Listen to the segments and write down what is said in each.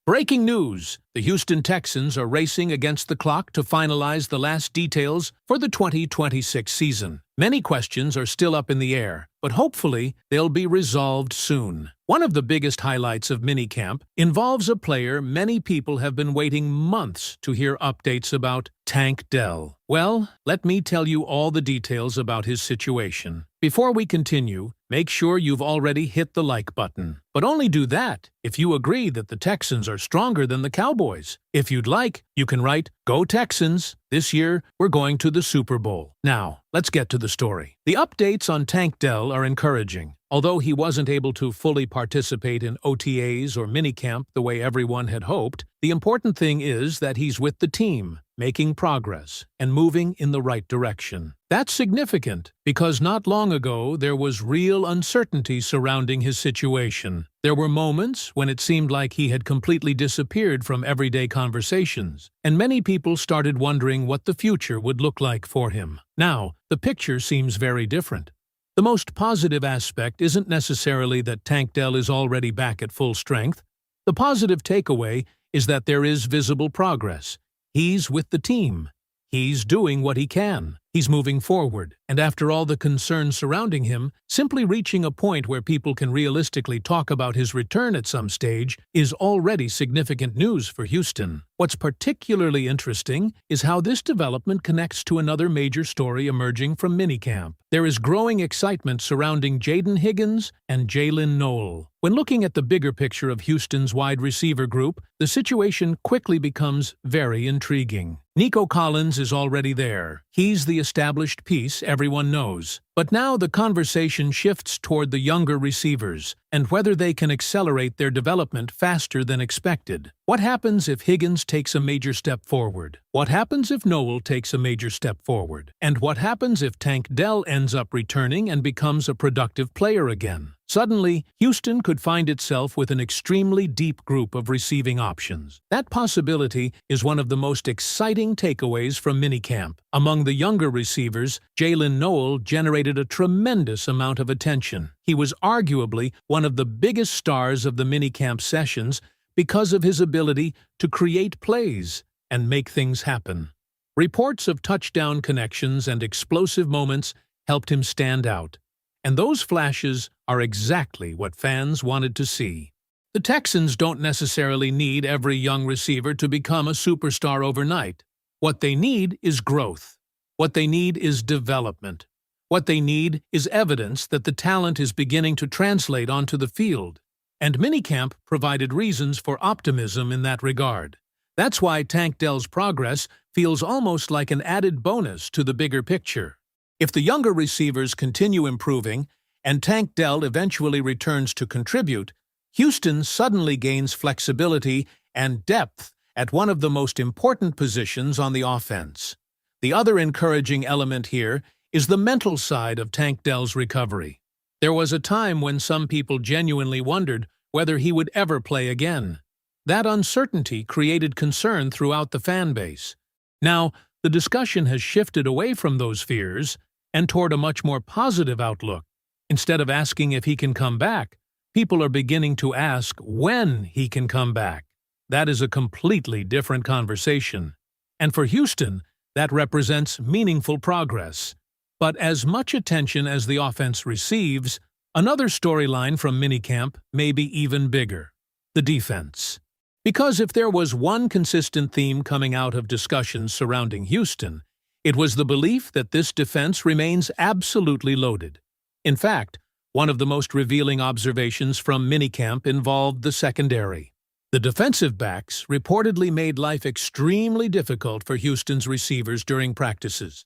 Breaking news! The Houston Texans are racing against the clock to finalize the last details for the 2026 season. Many questions are still up in the air, but hopefully they'll be resolved soon. One of the biggest highlights of minicamp involves a player many people have been waiting months to hear updates about: Tank Dell. Well, let me tell you all the details about his situation. Before we continue, make sure you've already hit the like button. But only do that if you agree that the Texans are stronger than the Cowboys. If you'd like, you can write, "Go Texans! This year, we're going to the Super Bowl." Now, let's get to the story. The updates on Tank Dell are encouraging. Although he wasn't able to fully participate in OTAs or minicamp the way everyone had hoped, the important thing is that he's with the team, making progress and moving in the right direction. That's significant because not long ago there was real uncertainty surrounding his situation. There were moments when it seemed like he had completely disappeared from everyday conversations, and many people started wondering what the future would look like for him. Now, the picture seems very different. The most positive aspect isn't necessarily that Tank Dell is already back at full strength. The positive takeaway is that there is visible progress. He's with the team. He's doing what he can. He's moving forward. And after all the concerns surrounding him, simply reaching a point where people can realistically talk about his return at some stage is already significant news for Houston. What's particularly interesting is how this development connects to another major story emerging from minicamp. There is growing excitement surrounding Jaden Higgins and Jalen Noel. When looking at the bigger picture of Houston's wide receiver group, the situation quickly becomes very intriguing. Nico Collins is already there. He's the established piece everyone knows. But now the conversation shifts toward the younger receivers and whether they can accelerate their development faster than expected. What happens if Higgins takes a major step forward? What happens if Noel takes a major step forward? And what happens if Tank Dell ends up returning and becomes a productive player again? Suddenly, Houston could find itself with an extremely deep group of receiving options. That possibility is one of the most exciting takeaways from minicamp. Among the younger receivers, Jalen Noel generated a tremendous amount of attention. He was arguably one of the biggest stars of the minicamp sessions because of his ability to create plays and make things happen. Reports of touchdown connections and explosive moments helped him stand out. And those flashes are exactly what fans wanted to see. The Texans don't necessarily need every young receiver to become a superstar overnight. What they need is growth. What they need is development. What they need is evidence that the talent is beginning to translate onto the field. And minicamp provided reasons for optimism in that regard. That's why Tank Dell's progress feels almost like an added bonus to the bigger picture. If the younger receivers continue improving and Tank Dell eventually returns to contribute, Houston suddenly gains flexibility and depth at one of the most important positions on the offense. The other encouraging element here is the mental side of Tank Dell's recovery. There was a time when some people genuinely wondered whether he would ever play again. That uncertainty created concern throughout the fan base. Now, the discussion has shifted away from those fears and toward a much more positive outlook. Instead of asking if he can come back, people are beginning to ask when he can come back. That is a completely different conversation. And for Houston, that represents meaningful progress. But as much attention as the offense receives, another storyline from minicamp may be even bigger: the defense. Because if there was one consistent theme coming out of discussions surrounding Houston, it was the belief that this defense remains absolutely loaded. In fact, one of the most revealing observations from minicamp involved the secondary. The defensive backs reportedly made life extremely difficult for Houston's receivers during practices.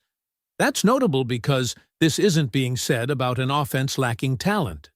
That's notable because this isn't being said about an offense lacking talent.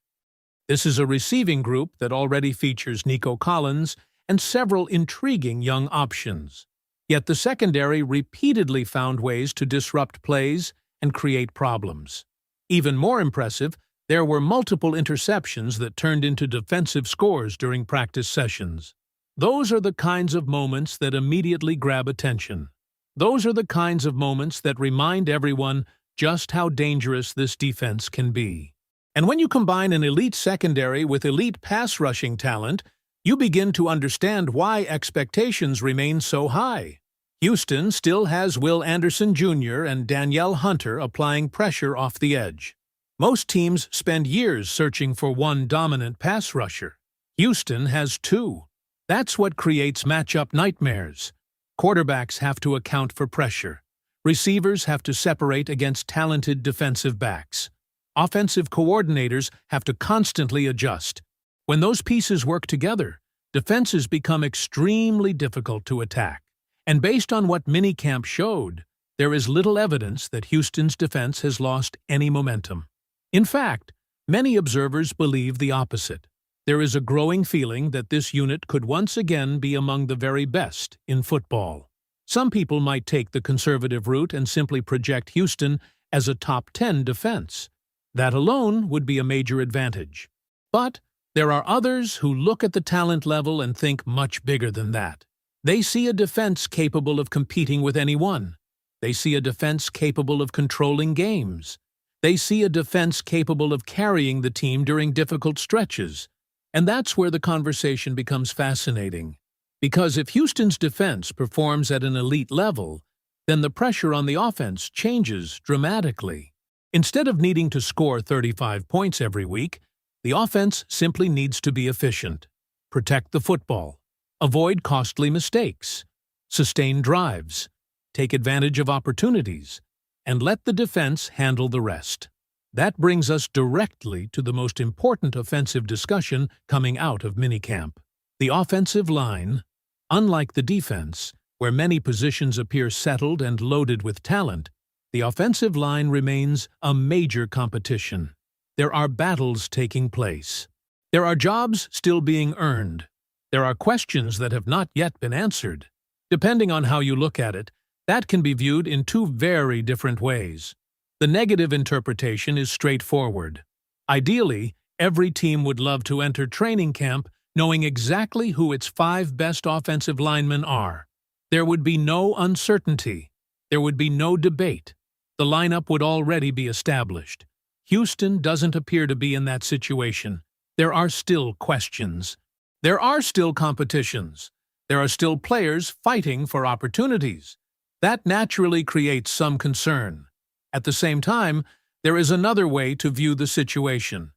This is a receiving group that already features Nico Collins and several intriguing young options. Yet the secondary repeatedly found ways to disrupt plays and create problems. Even more impressive, there were multiple interceptions that turned into defensive scores during practice sessions. Those are the kinds of moments that immediately grab attention. Those are the kinds of moments that remind everyone just how dangerous this defense can be. And when you combine an elite secondary with elite pass rushing talent, you begin to understand why expectations remain so high. Houston still has Will Anderson Jr. and Danielle Hunter applying pressure off the edge. Most teams spend years searching for one dominant pass rusher. Houston has two. That's what creates matchup nightmares. Quarterbacks have to account for pressure. Receivers have to separate against talented defensive backs. Offensive coordinators have to constantly adjust. When those pieces work together, defenses become extremely difficult to attack. And based on what minicamp showed, there is little evidence that Houston's defense has lost any momentum. In fact, many observers believe the opposite. There is a growing feeling that this unit could once again be among the very best in football. Some people might take the conservative route and simply project Houston as a top 10 defense. That alone would be a major advantage. But there are others who look at the talent level and think much bigger than that. They see a defense capable of competing with anyone. They see a defense capable of controlling games. They see a defense capable of carrying the team during difficult stretches. And that's where the conversation becomes fascinating. Because if Houston's defense performs at an elite level, then the pressure on the offense changes dramatically. Instead of needing to score 35 points every week, the offense simply needs to be efficient, protect the football, avoid costly mistakes, sustain drives, take advantage of opportunities, and let the defense handle the rest. That brings us directly to the most important offensive discussion coming out of minicamp. The offensive line, unlike the defense, where many positions appear settled and loaded with talent, the offensive line remains a major competition. There are battles taking place. There are jobs still being earned. There are questions that have not yet been answered. Depending on how you look at it, that can be viewed in two very different ways. The negative interpretation is straightforward. Ideally, every team would love to enter training camp knowing exactly who its 5 best offensive linemen are. There would be no uncertainty. There would be no debate. The lineup would already be established. Houston doesn't appear to be in that situation. There are still questions. There are still competitions. There are still players fighting for opportunities. That naturally creates some concern. At the same time, there is another way to view the situation.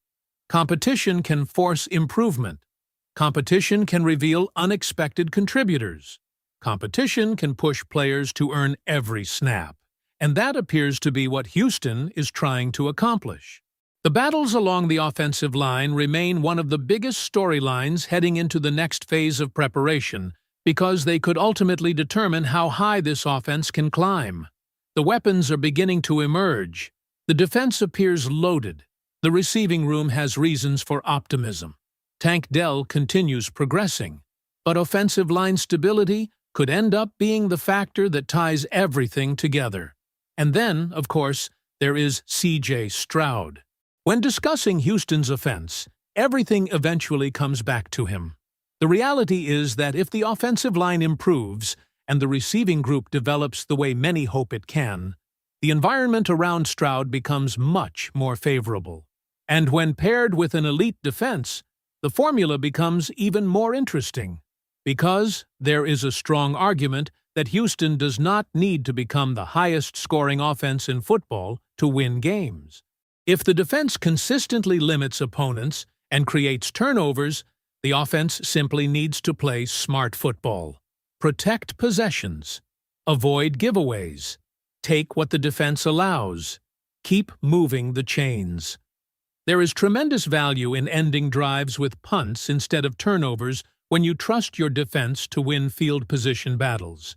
Competition can force improvement. Competition can reveal unexpected contributors. Competition can push players to earn every snap. And that appears to be what Houston is trying to accomplish. The battles along the offensive line remain one of the biggest storylines heading into the next phase of preparation, because they could ultimately determine how high this offense can climb. The weapons are beginning to emerge. The defense appears loaded. The receiving room has reasons for optimism. Tank Dell continues progressing. But offensive line stability could end up being the factor that ties everything together. And then, of course, there is CJ Stroud. When discussing Houston's offense, everything eventually comes back to him. The reality is that if the offensive line improves and the receiving group develops the way many hope it can, the environment around Stroud becomes much more favorable. And when paired with an elite defense, the formula becomes even more interesting. Because there is a strong argument that Houston does not need to become the highest-scoring offense in football to win games. If the defense consistently limits opponents and creates turnovers, the offense simply needs to play smart football. Protect possessions. Avoid giveaways. Take what the defense allows. Keep moving the chains. There is tremendous value in ending drives with punts instead of turnovers when you trust your defense to win field position battles.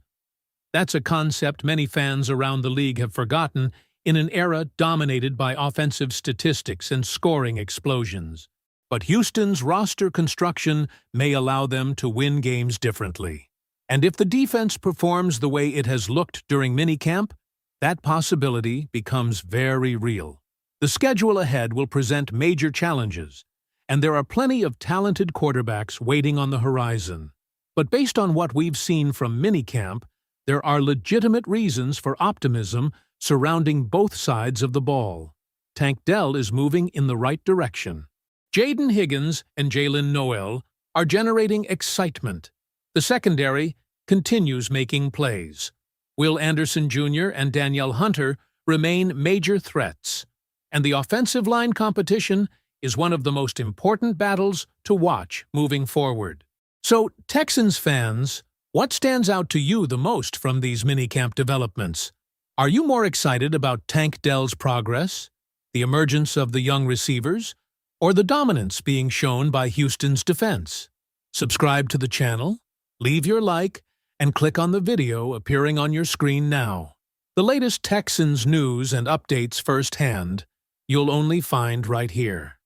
That's a concept many fans around the league have forgotten in an era dominated by offensive statistics and scoring explosions. But Houston's roster construction may allow them to win games differently. And if the defense performs the way it has looked during minicamp, that possibility becomes very real. The schedule ahead will present major challenges, and there are plenty of talented quarterbacks waiting on the horizon. But based on what we've seen from minicamp, there are legitimate reasons for optimism surrounding both sides of the ball. Tank Dell is moving in the right direction. Jaden Higgins and Jalen Noel are generating excitement. The secondary continues making plays. Will Anderson Jr. and Danielle Hunter remain major threats, and the offensive line competition is one of the most important battles to watch moving forward. So, Texans fans, what stands out to you the most from these minicamp developments? Are you more excited about Tank Dell's progress, the emergence of the young receivers, or the dominance being shown by Houston's defense? Subscribe to the channel, leave your like, and click on the video appearing on your screen now. The latest Texans news and updates firsthand, you'll only find right here.